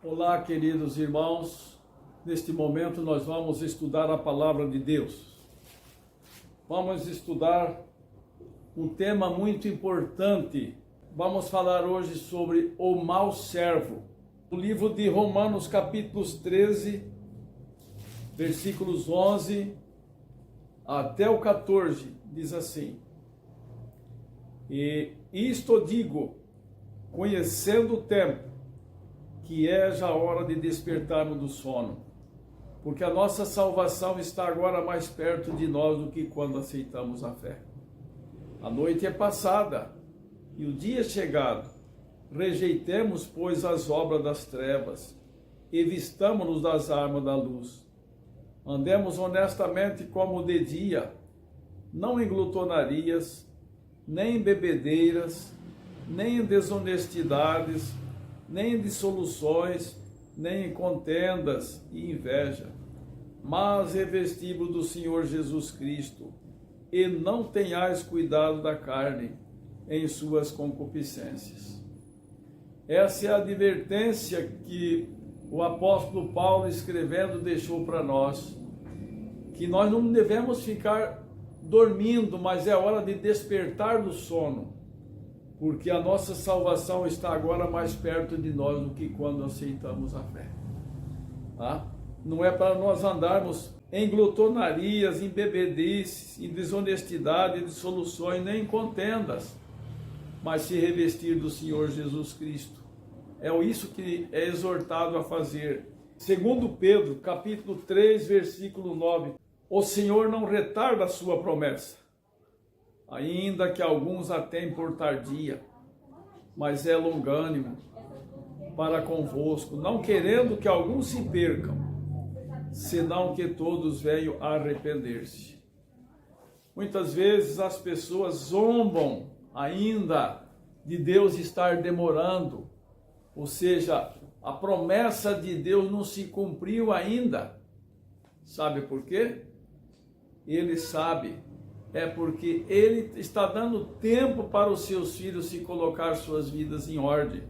Olá, queridos irmãos. Neste momento nós vamos estudar a palavra de Deus. Vamos estudar um tema muito importante. Vamos falar hoje sobre o mau servo. O livro de Romanos, capítulos 13, versículos 11 até o 14, diz assim: E isto digo, conhecendo o tempo, que é já a hora de despertarmos do sono, porque a nossa salvação está agora mais perto de nós do que quando aceitamos a fé. A noite é passada e o dia é chegado. Rejeitemos, pois, as obras das trevas e vistamo-nos das armas da luz. Andemos honestamente como de dia, não em glutonarias, nem em bebedeiras, nem em desonestidades, nem em dissoluções, nem em contendas e inveja, mas revesti-vos do Senhor Jesus Cristo, e não tenhais cuidado da carne em suas concupiscências. Essa é a advertência que o apóstolo Paulo, escrevendo, deixou para nós, que nós não devemos ficar dormindo, mas é hora de despertar do sono, porque a nossa salvação está agora mais perto de nós do que quando aceitamos a fé. Tá? Não é para nós andarmos em glutonarias, em bebedices, em desonestidade, em dissoluções, nem em contendas, mas se revestir do Senhor Jesus Cristo. É isso que é exortado a fazer. Segundo Pedro, capítulo 3, versículo 9, o Senhor não retarda a sua promessa, ainda que alguns a tenham por tardia, mas é longânimo para convosco, não querendo que alguns se percam, senão que todos venham a arrepender-se. Muitas vezes as pessoas zombam ainda de Deus estar demorando, ou seja, a promessa de Deus não se cumpriu ainda. Sabe por quê? Ele sabe. É porque ele está dando tempo para os seus filhos se colocar suas vidas em ordem.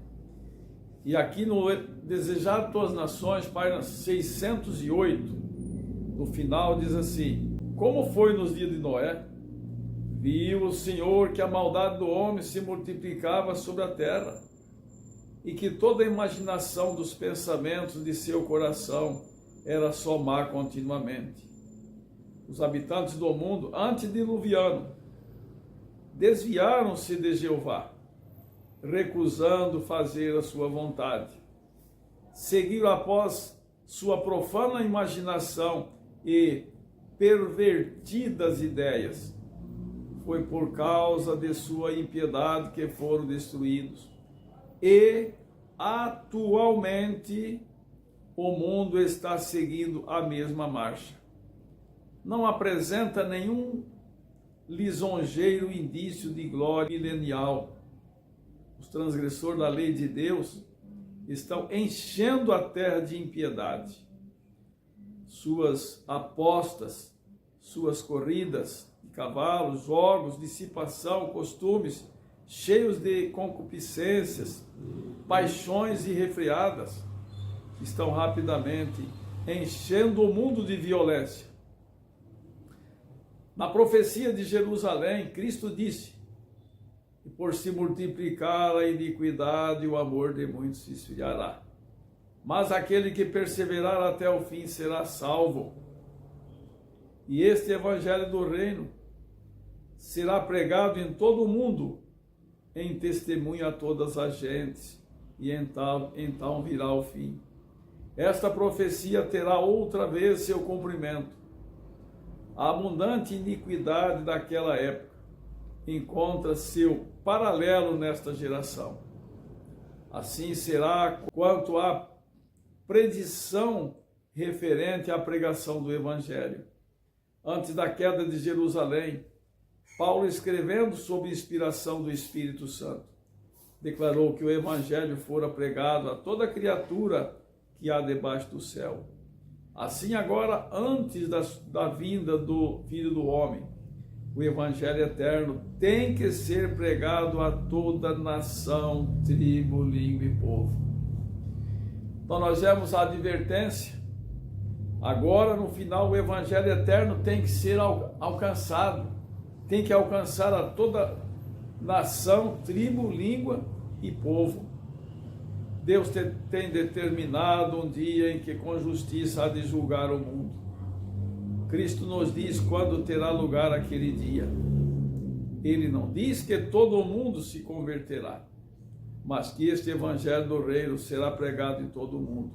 E aqui no Desejado de Todas as Nações, página 608, no final diz assim: como foi nos dias de Noé? Viu o Senhor que a maldade do homem se multiplicava sobre a terra, e que toda a imaginação dos pensamentos de seu coração era só má continuamente. Os habitantes do mundo antediluviano desviaram-se de Jeová, recusando fazer a sua vontade. Seguiram após sua profana imaginação e pervertidas ideias. Foi por causa de sua impiedade que foram destruídos. E atualmente o mundo está seguindo a mesma marcha. Não apresenta nenhum lisonjeiro indício de glória milenial. Os transgressores da lei de Deus estão enchendo a terra de impiedade. Suas apostas, suas corridas de cavalos, jogos, dissipação, costumes, cheios de concupiscências, paixões irrefreadas, estão rapidamente enchendo o mundo de violência. Na profecia de Jerusalém, Cristo disse: e por se multiplicar a iniquidade, o amor de muitos se esfriará. Mas aquele que perseverar até o fim será salvo. E este evangelho do reino será pregado em todo o mundo, em testemunho a todas as gentes, e então virá o fim. Esta profecia terá outra vez seu cumprimento. A abundante iniquidade daquela época encontra seu paralelo nesta geração. Assim será quanto à predição referente à pregação do Evangelho. Antes da queda de Jerusalém, Paulo, escrevendo sob inspiração do Espírito Santo, declarou que o Evangelho fora pregado a toda criatura que há debaixo do céu. Assim agora, antes da vinda do Filho do Homem, o Evangelho eterno tem que ser pregado a toda nação, tribo, língua e povo. Então nós vemos a advertência. Agora, no final, o evangelho eterno tem que ser alcançado. Tem que alcançar a toda nação, tribo, língua e povo. Deus tem determinado um dia em que com justiça há de julgar o mundo. Cristo nos diz quando terá lugar aquele dia. Ele não diz que todo mundo se converterá, mas que este evangelho do reino será pregado em todo o mundo,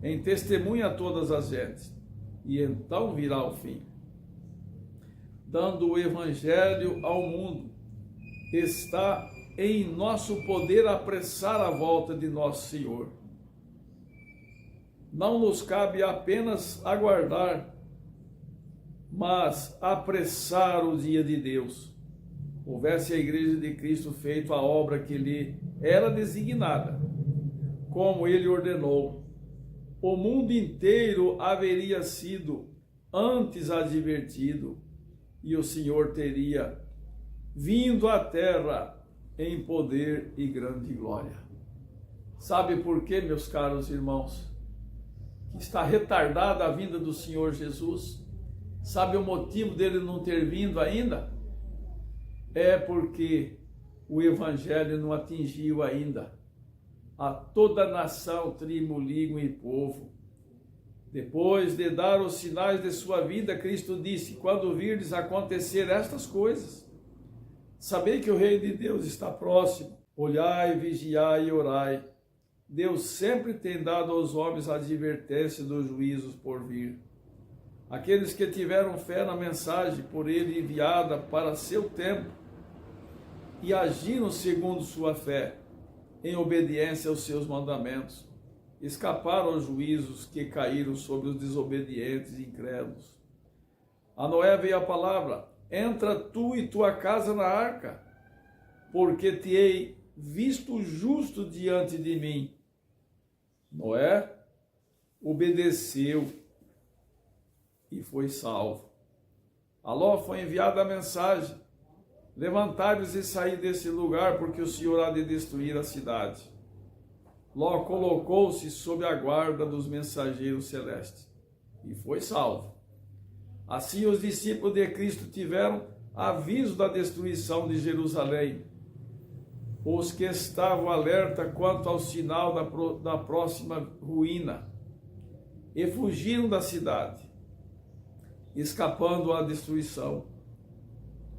em testemunha a todas as gentes, e então virá o fim. Dando o evangelho ao mundo, está em nosso poder apressar a volta de nosso Senhor. Não nos cabe apenas aguardar, mas apressar o dia de Deus. Houvesse a Igreja de Cristo feito a obra que lhe era designada, como ele ordenou, o mundo inteiro haveria sido antes advertido, e o Senhor teria vindo à terra em poder e grande glória. Sabe por quê, meus caros irmãos, que está retardada a vinda do Senhor Jesus? Sabe o motivo dele não ter vindo ainda? É porque o evangelho não atingiu ainda a toda nação, tribo, língua e povo. Depois de dar os sinais de sua vida, Cristo disse: quando virdes acontecer estas coisas, sabei que o reino de Deus está próximo. Olhai, vigiai e orai. Deus sempre tem dado aos homens a advertência dos juízos por vir. Aqueles que tiveram fé na mensagem por ele enviada para seu tempo e agiram segundo sua fé, em obediência aos seus mandamentos, escaparam aos juízos que caíram sobre os desobedientes e incrédulos. A Noé veio a palavra: entra tu e tua casa na arca, porque te hei visto justo diante de mim. Noé obedeceu e foi salvo. A Ló foi enviada a mensagem: levantai-vos e saí desse lugar, porque o Senhor há de destruir a cidade. Ló colocou-se sob a guarda dos mensageiros celestes e foi salvo. Assim os discípulos de Cristo tiveram aviso da destruição de Jerusalém. Os que estavam alerta quanto ao sinal da próxima ruína e fugiram da cidade, escapando à destruição.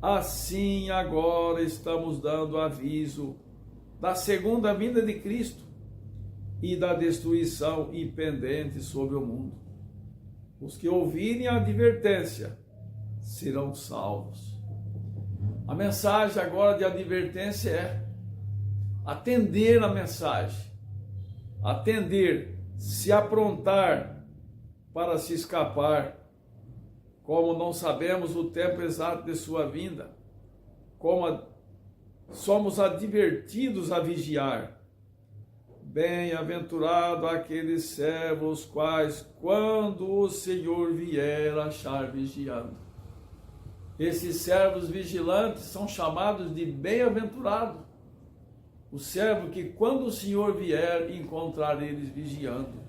Assim agora estamos dando aviso da segunda vinda de Cristo e da destruição impendente sobre o mundo. Os que ouvirem a advertência serão salvos. A mensagem agora de advertência é atender a mensagem, atender, se aprontar para se escapar. Como não sabemos o tempo exato de sua vinda, somos advertidos a vigiar. Bem-aventurado aqueles servos quais, quando o Senhor vier, achar vigiando. Esses servos vigilantes são chamados de bem-aventurado. O servo que, quando o Senhor vier, encontrar eles vigiando.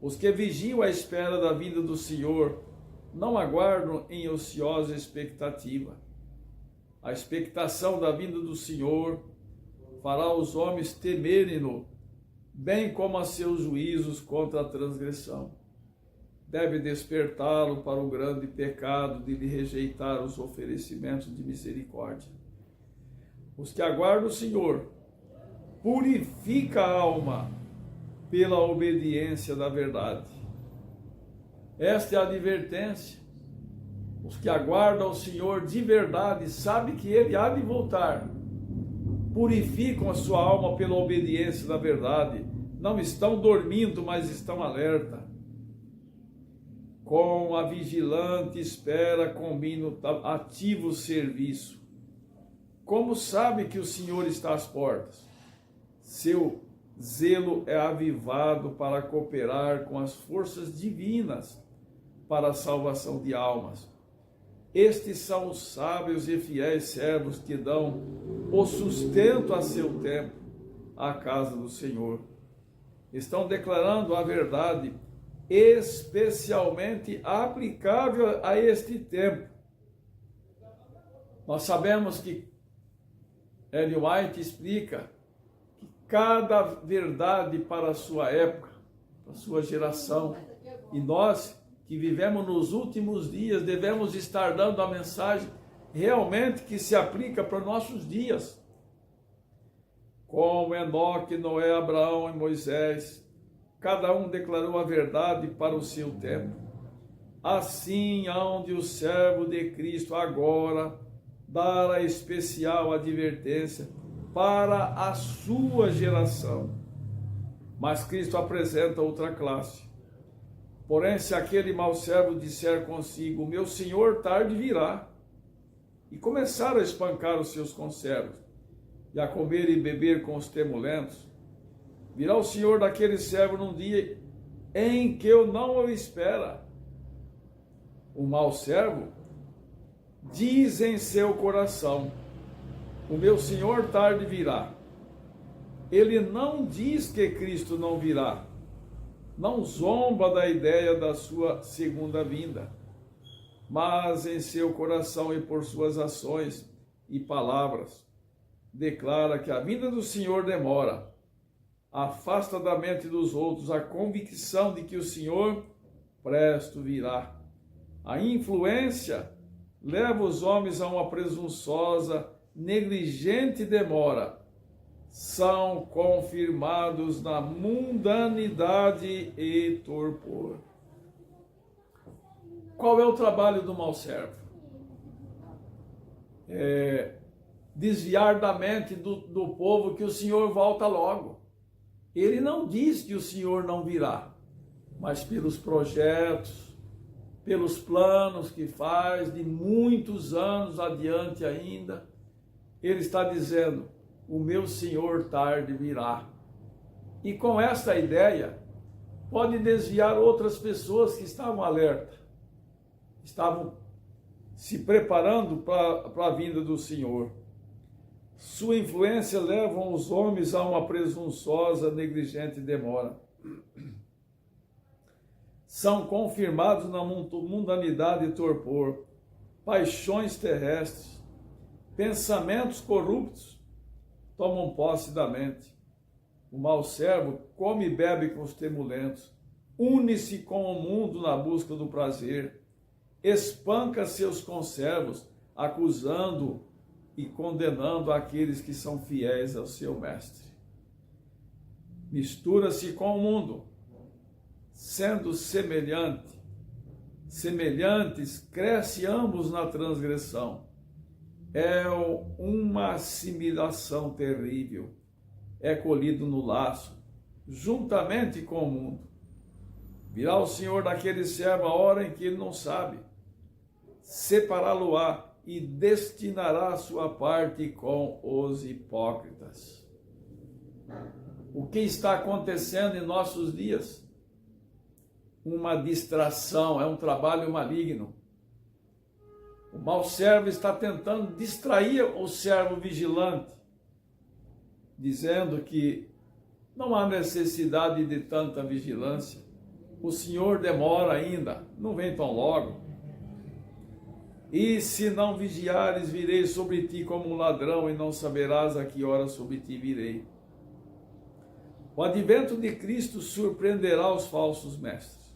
Os que vigiam à espera da vinda do Senhor não aguardam em ociosa expectativa. A expectação da vinda do Senhor fará os homens temerem-no, bem como a seus juízos contra a transgressão. Deve despertá-lo para o grande pecado de lhe rejeitar os oferecimentos de misericórdia. Os que aguardam o Senhor purifica a alma pela obediência da verdade. Esta é a advertência. Os que aguardam o Senhor de verdade sabem que Ele há de voltar. Purificam a sua alma pela obediência da verdade. Não estão dormindo, mas estão alerta. Com a vigilante espera combina ativo serviço. Como sabe que o Senhor está às portas? Seu zelo é avivado para cooperar com as forças divinas para a salvação de almas. Estes são os sábios e fiéis servos que dão o sustento a seu tempo à casa do Senhor. estão declarando a verdade, especialmente aplicável a este tempo. Nós sabemos que Ellen White explica que cada verdade para a sua época, para a sua geração, e nós que vivemos nos últimos dias devemos estar dando a mensagem realmente que se aplica para os nossos dias. Como Enoque, Noé, Abraão e Moisés, cada um declarou a verdade para o seu tempo. Assim, aonde o servo de Cristo agora dar a especial advertência para a sua geração. Mas Cristo apresenta outra classe. Porém, se aquele mau servo disser consigo, meu senhor tarde virá, e começar a espancar os seus conservos, e a comer e beber com os temulentos, virá o senhor daquele servo num dia em que eu não o espera. O mau servo diz em seu coração, o meu senhor tarde virá. Ele não diz que Cristo não virá, não zomba da ideia da sua segunda vinda, mas em seu coração e por suas ações e palavras, declara que a vinda do Senhor demora, afasta da mente dos outros a convicção de que o Senhor presto virá. A influência leva os homens a uma presunçosa, negligente demora. São confirmados na mundanidade e torpor. Qual é o trabalho do mau servo? Desviar da mente do povo que o Senhor volta logo. Ele não diz que o Senhor não virá, mas pelos projetos, pelos planos que faz de muitos anos adiante ainda, ele está dizendo, o meu Senhor tarde virá. E com esta ideia, pode desviar outras pessoas que estavam alerta, estavam se preparando para a vinda do Senhor. Sua influência leva os homens a uma presunçosa, negligente demora. São confirmados na mundanidade e torpor, paixões terrestres, pensamentos corruptos, tomam posse da mente. O mau servo come e bebe com os temulentos, une-se com o mundo na busca do prazer, espanca seus conservos, acusando e condenando aqueles que são fiéis ao seu mestre. Mistura-se com o mundo, sendo semelhantes, cresce ambos na transgressão. É uma assimilação terrível, é colhido no laço, juntamente com o mundo. Virá o Senhor daquele servo a hora em que ele não sabe, separá-lo-á e destinará a sua parte com os hipócritas. O que está acontecendo em nossos dias? Uma distração, é um trabalho maligno. O mau servo está tentando distrair o servo vigilante, dizendo que não há necessidade de tanta vigilância. O Senhor demora ainda, não vem tão logo. E se não vigiares, virei sobre ti como um ladrão, e não saberás a que hora sobre ti virei. O advento de Cristo surpreenderá os falsos mestres.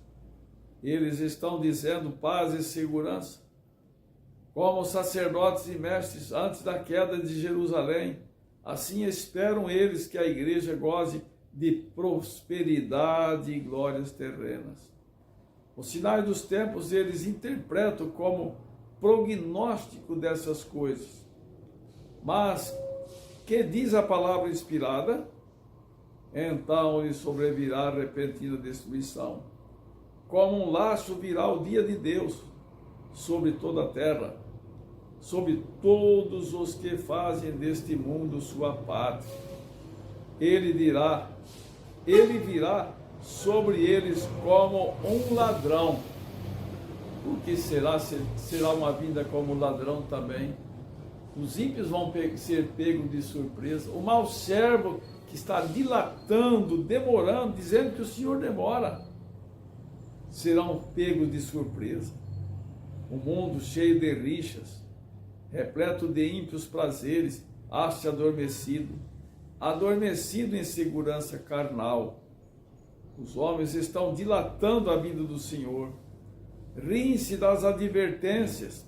Eles estão dizendo paz e segurança, como sacerdotes e mestres antes da queda de Jerusalém. Assim esperam eles que a igreja goze de prosperidade e glórias terrenas. Os sinais dos tempos eles interpretam como prognóstico dessas coisas. Mas, que diz a palavra inspirada? Então lhe sobrevirá repentina destruição. Como um laço virá o dia de Deus sobre toda a terra, sobre todos os que fazem deste mundo sua pátria. Ele virá sobre eles como um ladrão. O que será uma vinda como ladrão também. Os ímpios vão ser pegos de surpresa. O mau servo que está dilatando, demorando, dizendo que o Senhor demora, serão pegos de surpresa. O mundo cheio de rixas, repleto de ímpios prazeres, acha-se adormecido em segurança carnal. Os homens estão dilatando a vinda do Senhor, riem-se das advertências,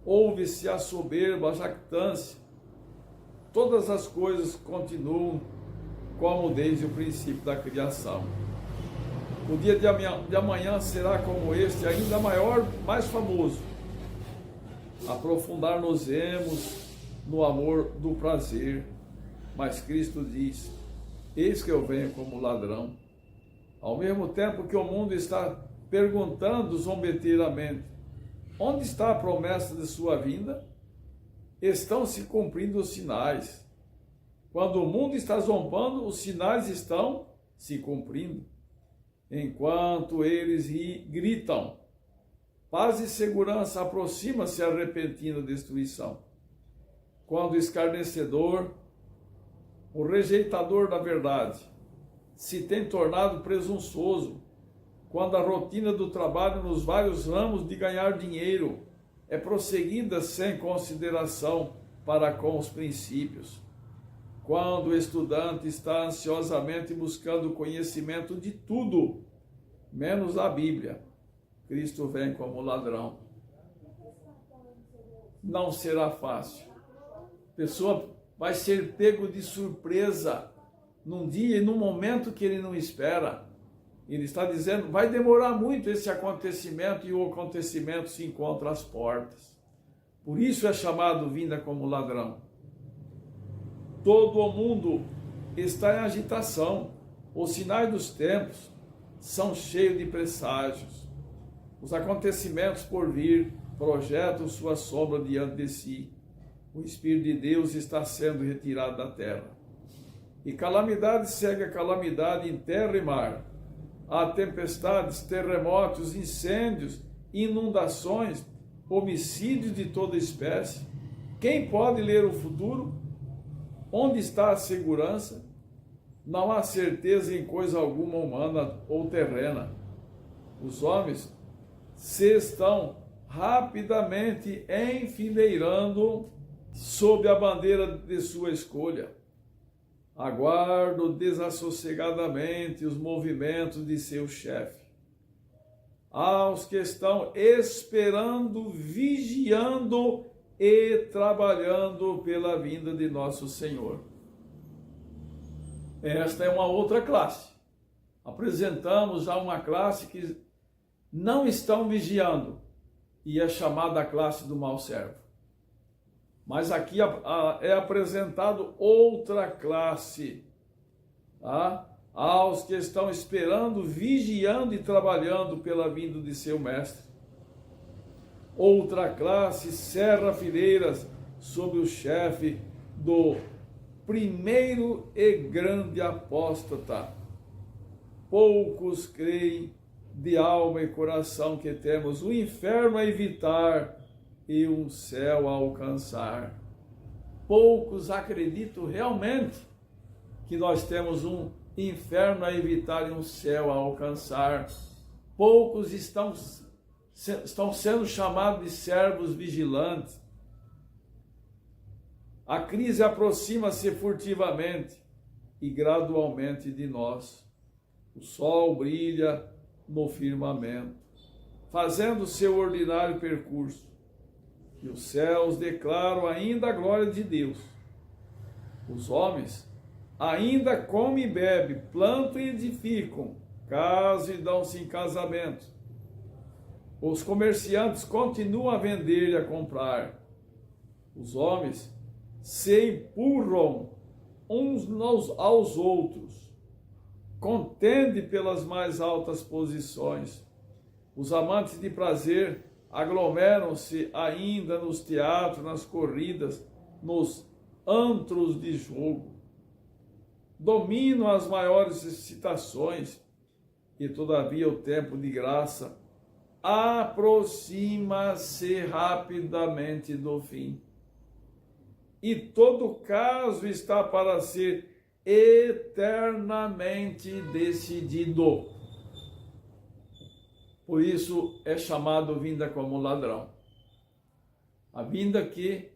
ouve-se a soberba, a jactância. Todas as coisas continuam como desde o princípio da criação. O dia de amanhã será como este, ainda maior, mais famoso. Aprofundar-nos-emos no amor do prazer, mas Cristo diz: eis que eu venho como ladrão. Ao mesmo tempo que o mundo está perguntando zombeteiramente: onde está a promessa de sua vinda? Estão se cumprindo os sinais. Quando o mundo está zombando, os sinais estão se cumprindo. Enquanto eles gritam, paz e segurança, aproxima-se a repentina destruição. Quando o escarnecedor, o rejeitador da verdade, se tem tornado presunçoso, quando a rotina do trabalho nos vários ramos de ganhar dinheiro é prosseguida sem consideração para com os princípios, quando o estudante está ansiosamente buscando o conhecimento de tudo, menos a Bíblia, Cristo vem como ladrão. Não será fácil. A pessoa vai ser pego de surpresa num dia e num momento que ele não espera. Ele está dizendo, vai demorar muito esse acontecimento, e o acontecimento se encontra às portas. Por isso é chamado vinda como ladrão. Todo o mundo está em agitação. Os sinais dos tempos são cheios de presságios. Os acontecimentos por vir projetam sua sombra diante de si. O Espírito de Deus está sendo retirado da terra. E calamidade segue a calamidade em terra e mar. Há tempestades, terremotos, incêndios, inundações, homicídios de toda espécie. Quem pode ler o futuro? Onde está a segurança? Não há certeza em coisa alguma humana ou terrena. Os homens se estão rapidamente enfileirando sob a bandeira de sua escolha. Aguardo desassossegadamente os movimentos de seu chefe. Aos que estão esperando, vigiando e trabalhando pela vinda de nosso Senhor. Esta é uma outra classe. Apresentamos já uma classe que não estão vigiando, e é chamada a classe do mau servo. Mas aqui é apresentado outra classe, tá? Aos que estão esperando, vigiando e trabalhando pela vinda de seu mestre. Outra classe cerra fileiras sob o chefe do primeiro e grande apóstata. Poucos creem de alma e coração que temos o inferno a evitar e um céu a alcançar. Poucos acreditam realmente que nós temos um inferno a evitar e um céu a alcançar. Poucos estão sendo chamados de servos vigilantes. A crise aproxima-se furtivamente e gradualmente de nós. O sol brilha no firmamento, fazendo seu ordinário percurso, e os céus declaram ainda a glória de Deus. Os homens ainda comem e bebem, plantam e edificam, casam e dão-se em casamento. Os comerciantes continuam a vender e a comprar. Os homens se empurram uns aos outros, contendem pelas mais altas posições. Os amantes de prazer aglomeram-se ainda nos teatros, nas corridas, nos antros de jogo. Dominam as maiores excitações, e todavia o tempo de graça aproxima-se rapidamente do fim. E todo caso está para ser eternamente decidido. Por isso é chamado vinda como ladrão. A vinda que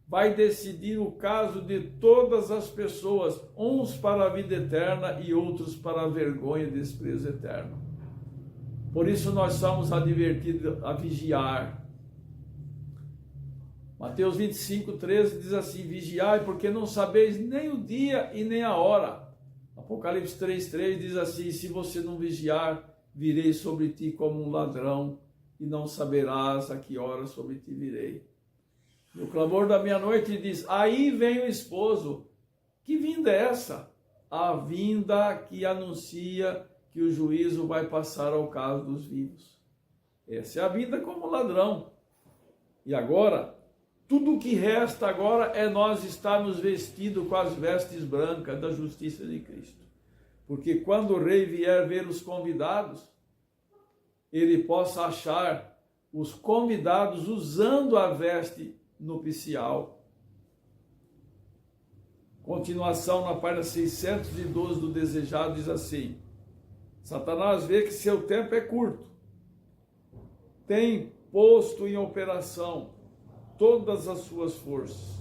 vai decidir o caso de todas as pessoas, uns para a vida eterna e outros para a vergonha e desprezo eterno. Por isso nós somos advertidos a vigiar. Mateus 25:13 diz assim: vigiai, porque não sabeis nem o dia e nem a hora. Apocalipse 3:3 diz assim: se você não vigiar, virei sobre ti como um ladrão, e não saberás a que hora sobre ti virei. No clamor da meia-noite diz: aí vem o esposo. Que vinda é essa? A vinda que anuncia que o juízo vai passar ao caso dos vivos. Essa é a vinda como ladrão. E agora, tudo o que resta agora é nós estarmos vestidos com as vestes brancas da justiça de Cristo. Porque quando o rei vier ver os convidados, ele possa achar os convidados usando a veste nupcial. Continuação na página 612 do Desejado diz assim: Satanás vê que seu tempo é curto, tem posto em operação todas as suas forças,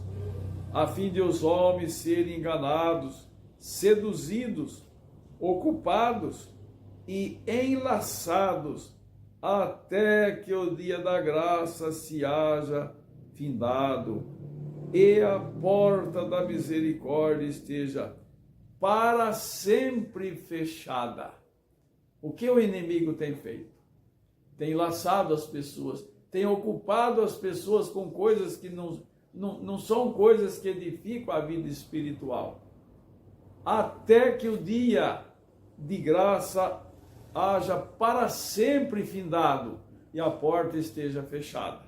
a fim de os homens serem enganados, seduzidos, ocupados e enlaçados, até que o dia da graça se haja findado e a porta da misericórdia esteja para sempre fechada. O que o inimigo tem feito? Tem laçado as pessoas, tem ocupado as pessoas com coisas que não são coisas que edificam a vida espiritual. Até que o dia de graça haja para sempre findado e a porta esteja fechada.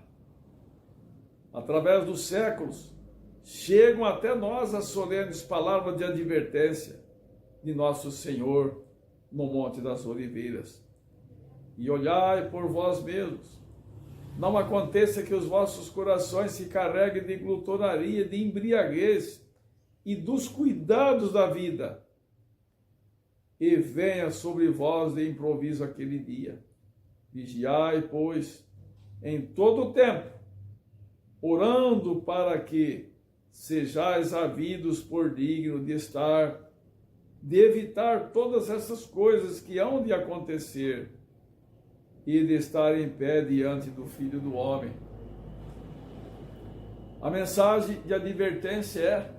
Através dos séculos, chegam até nós as solenes palavras de advertência de nosso Senhor no Monte das Oliveiras. E olhai por vós mesmos, não aconteça que os vossos corações se carreguem de glutonaria, de embriaguez e dos cuidados da vida, e venha sobre vós de improviso aquele dia. Vigiai, pois, em todo o tempo, orando para que sejais havidos por digno de evitar todas essas coisas que hão de acontecer e de estar em pé diante do Filho do Homem. A mensagem de advertência é: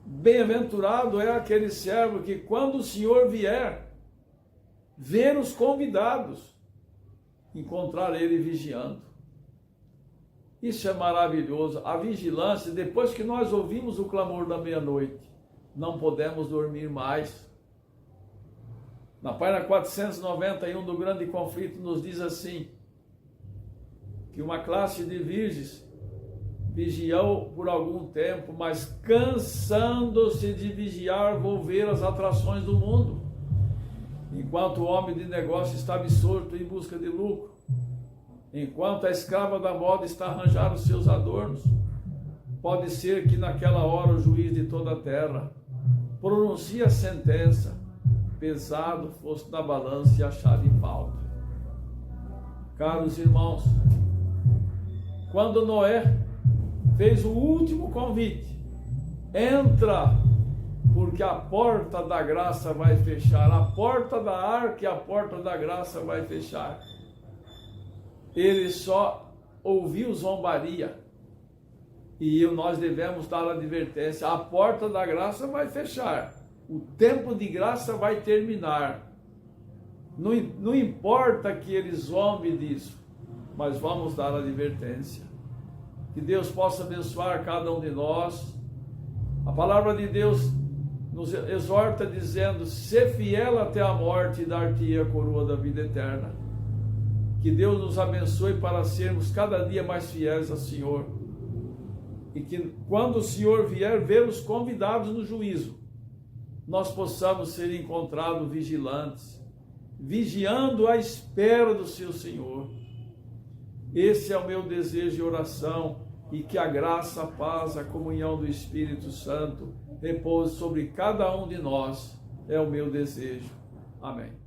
bem-aventurado é aquele servo que, quando o Senhor vier ver os convidados, encontrar ele vigiando. Isso é maravilhoso. A vigilância, depois que nós ouvimos o clamor da meia-noite, não podemos dormir mais. Na página 491 do Grande Conflito nos diz assim, que uma classe de virgens vigiou por algum tempo, mas cansando-se de vigiar, vou ver as atrações do mundo, enquanto o homem de negócio está absorto em busca de lucro, enquanto a escrava da moda está a arranjar os seus adornos. Pode ser que naquela hora o juiz de toda a terra pronuncie a sentença: pesado fosse na balança e achado em falta. Caros irmãos, quando Noé fez o último convite: entra, porque a porta da graça vai fechar, a porta da arca e a porta da graça vai fechar. Ele só ouviu zombaria, e nós devemos dar a advertência: a porta da graça vai fechar, o tempo de graça vai terminar. Não importa que ele zombe disso, mas vamos dar a advertência. Que Deus possa abençoar cada um de nós. A palavra de Deus nos exorta dizendo: sê fiel até a morte e dar-te-ei a coroa da vida eterna. Que Deus nos abençoe para sermos cada dia mais fiéis ao Senhor. E que quando o Senhor vier ver os convidados no juízo, nós possamos ser encontrados vigilantes, vigiando à espera do seu Senhor. Esse é o meu desejo e oração, e que a graça, a paz, a comunhão do Espírito Santo repouse sobre cada um de nós, é o meu desejo. Amém.